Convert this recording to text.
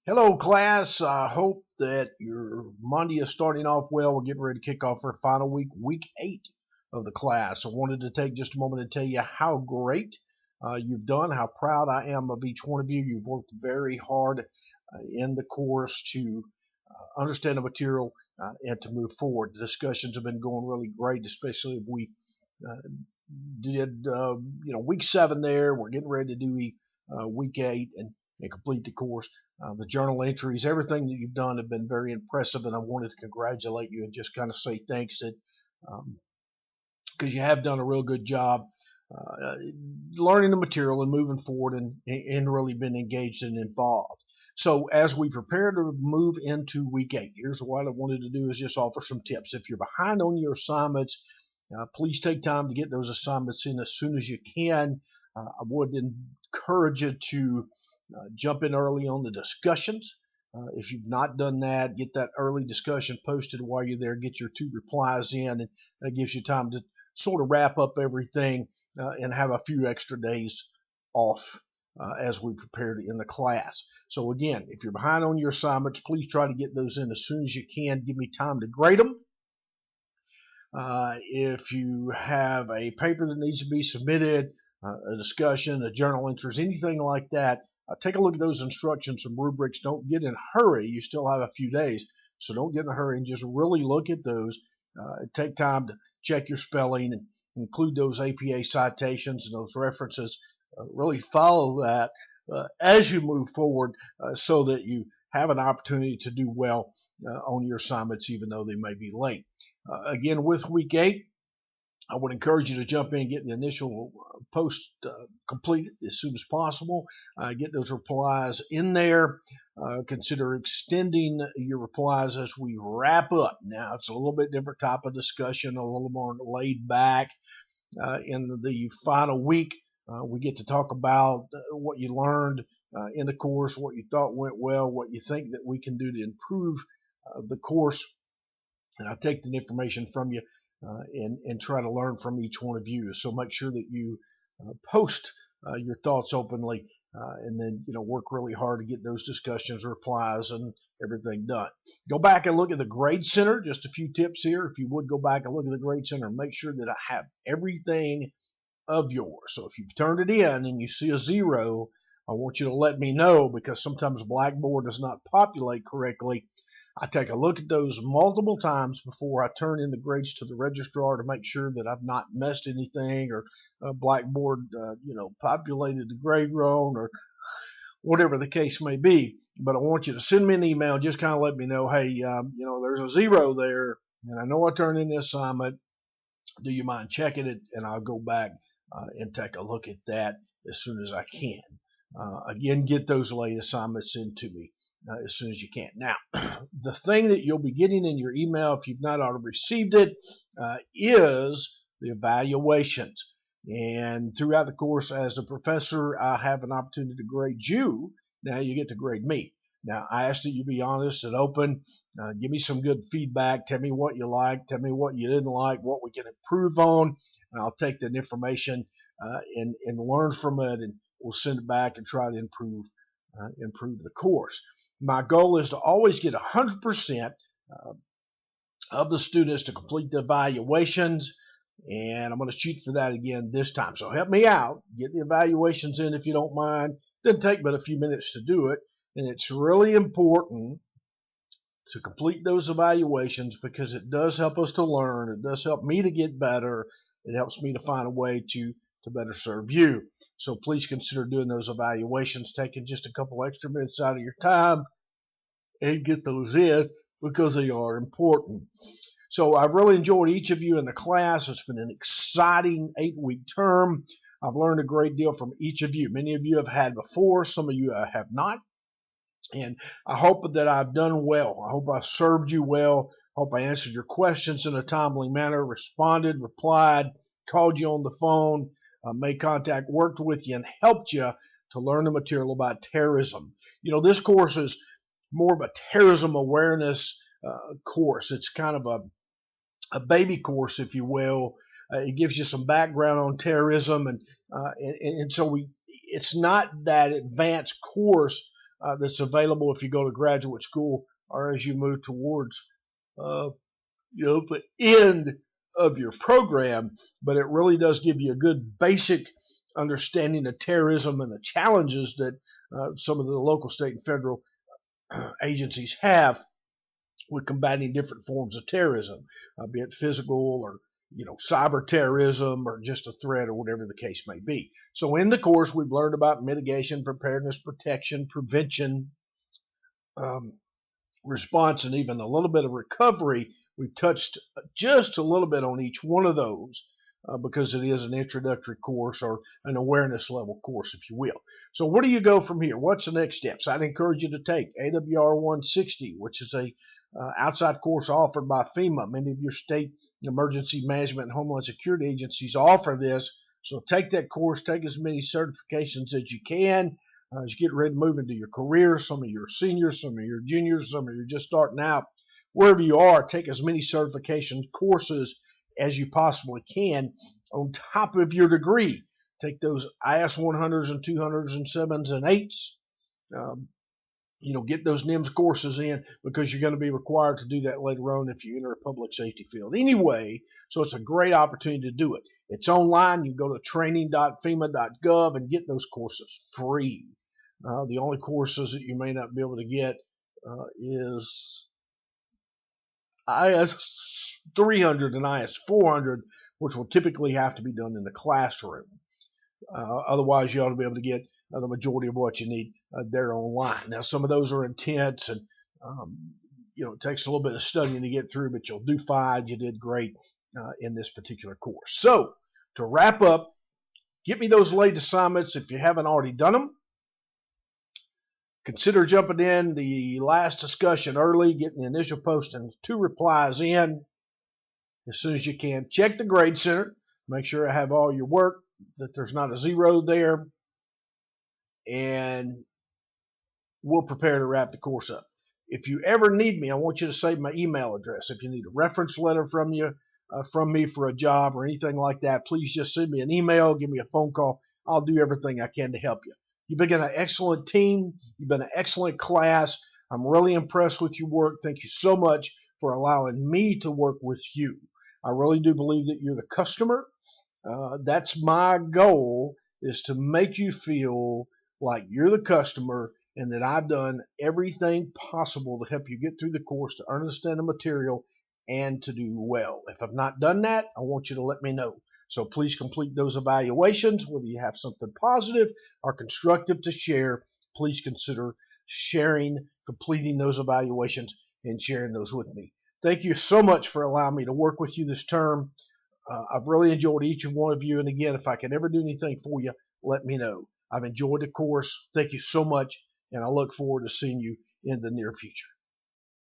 Hello, class. I hope that your Monday is starting off well. We're getting ready to kick off our final week, week 8 of the class. I wanted to take just a moment to tell you how great you've done, how proud I am of each one of you. You've worked very hard in the course to understand the material and to move forward. The discussions have been going really great, especially if we uh, did, week 7 there. We're getting ready to do week 8 and complete the course. The journal entries, everything that you've done have been very impressive, and I wanted to congratulate you and just kind of say thanks that because you have done a real good job learning the material and moving forward and really been engaged and involved. So as we prepare to move into week 8, here's what I wanted to do is just offer some tips. If you're behind on your assignments, please take time to get those assignments in as soon as you can. I would encourage you to jump in early on the discussions. If you've not done that, get that early discussion posted while you're there. Get your 2 replies in, and that gives you time to sort of wrap up everything and have a few extra days off as we prepare to end the class. So again, if you're behind on your assignments, please try to get those in as soon as you can. Give me time to grade them. If you have a paper that needs to be submitted, a discussion, a journal entries, anything like that, take a look at those instructions and rubrics. Don't get in a hurry. You still have a few days, so don't get in a hurry and just really look at those. Take time to check your spelling and include those APA citations and those references. Really follow that as you move forward so that you have an opportunity to do well on your assignments, even though they may be late. Again, with week 8, I would encourage you to jump in and get the initial post completed as soon as possible. Get those replies in there. Consider extending your replies as we wrap up. Now, it's a little bit different type of discussion, a little more laid back. In the final week, we get to talk about what you learned in the course, what you thought went well, what you think that we can do to improve the course. And I take the information from you and try to learn from each one of you. So make sure that you post your thoughts openly and then work really hard to get those discussions, replies, and everything done. Go back and look at the Grade Center. Just a few tips here. If you would go back and look at the Grade Center, make sure that I have everything of yours. So if you've turned it in and you see a 0, I want you to let me know, because sometimes Blackboard does not populate correctly. I take a look at those multiple times before I turn in the grades to the registrar to make sure that I've not missed anything, or Blackboard, populated the grade wrong, or whatever the case may be. But I want you to send me an email. Just kind of let me know, hey, there's a 0 there, and I know I turned in the assignment. Do you mind checking it? And I'll go back and take a look at that as soon as I can. Again, get those late assignments into me as soon as you can. Now, the thing that you'll be getting in your email, if you've not already received it, is the evaluations. And throughout the course, as the professor, I have an opportunity to grade you. Now you get to grade me. Now, I ask that you be honest and open. Give me some good feedback. Tell me what you liked. Tell me what you didn't like, what we can improve on. And I'll take that information and learn from it, and we'll send it back and try to improve the course. My goal is to always get 100% of the students to complete the evaluations, and I'm going to shoot for that again this time. So help me out. Get the evaluations in if you don't mind. It doesn't take but a few minutes to do it, and it's really important to complete those evaluations because it does help us to learn. It does help me to get better. It helps me to find a way to better serve you. So please consider doing those evaluations, taking just a couple extra minutes out of your time and get those in because they are important. So I've really enjoyed each of you in the class. It's been an exciting 8-week term. I've learned a great deal from each of you. Many of you have had before. Some of you have not. And I hope that I've done well. I hope I served you well. I hope I answered your questions in a timely manner, responded, replied, called you on the phone, made contact, worked with you, and helped you to learn the material about terrorism. This course is more of a terrorism awareness course. It's kind of a baby course, if you will. It gives you some background on terrorism, and so it's not that advanced course that's available if you go to graduate school or as you move towards the end of your program. But it really does give you a good basic understanding of terrorism and the challenges that some of the local, state, and federal agencies have with combating different forms of terrorism, be it physical or cyber terrorism or just a threat or whatever the case may be. So in the course, we've learned about mitigation, preparedness, protection, prevention, response, and even a little bit of recovery. We've touched just a little bit on each one of those because it is an introductory course or an awareness level course, if you will. So where do you go from here? What's the next steps? I'd encourage you to take AWR 160, which is a outside course offered by FEMA. Many of your state emergency management and homeland security agencies offer this. So take that course, take as many certifications as you can. As you get ready to move into your career, some of your seniors, some of your juniors, some of you just starting out, wherever you are, take as many certification courses as you possibly can on top of your degree. Take those IS 100s and 200s and 7s and 8s. Get those NIMS courses in because you're going to be required to do that later on if you enter a public safety field. Anyway, so it's a great opportunity to do it. It's online. You can go to training.fema.gov and get those courses free. The only courses that you may not be able to get is IS 300 and IS 400, which will typically have to be done in the classroom. Otherwise, you ought to be able to get the majority of what you need there online. Now, some of those are intense, and it takes a little bit of studying to get through, but you'll do fine. You did great in this particular course. So, to wrap up, get me those late assignments if you haven't already done them. Consider jumping in the last discussion early, getting the initial post and 2 replies in as soon as you can. Check the Grade Center. Make sure I have all your work, that there's not a 0 there. And we'll prepare to wrap the course up. If you ever need me, I want you to save my email address. If you need a reference letter from me for a job or anything like that, please just send me an email, give me a phone call. I'll do everything I can to help you. You've been an excellent team. You've been an excellent class. I'm really impressed with your work. Thank you so much for allowing me to work with you. I really do believe that you're the customer. That's my goal, is to make you feel like you're the customer and that I've done everything possible to help you get through the course, to understand the material, and to do well. If I've not done that, I want you to let me know. So please complete those evaluations. Whether you have something positive or constructive to share, please consider sharing, completing those evaluations, and sharing those with me. Thank you so much for allowing me to work with you this term. I've really enjoyed each and one of you. And again, if I can ever do anything for you, let me know. I've enjoyed the course. Thank you so much, and I look forward to seeing you in the near future.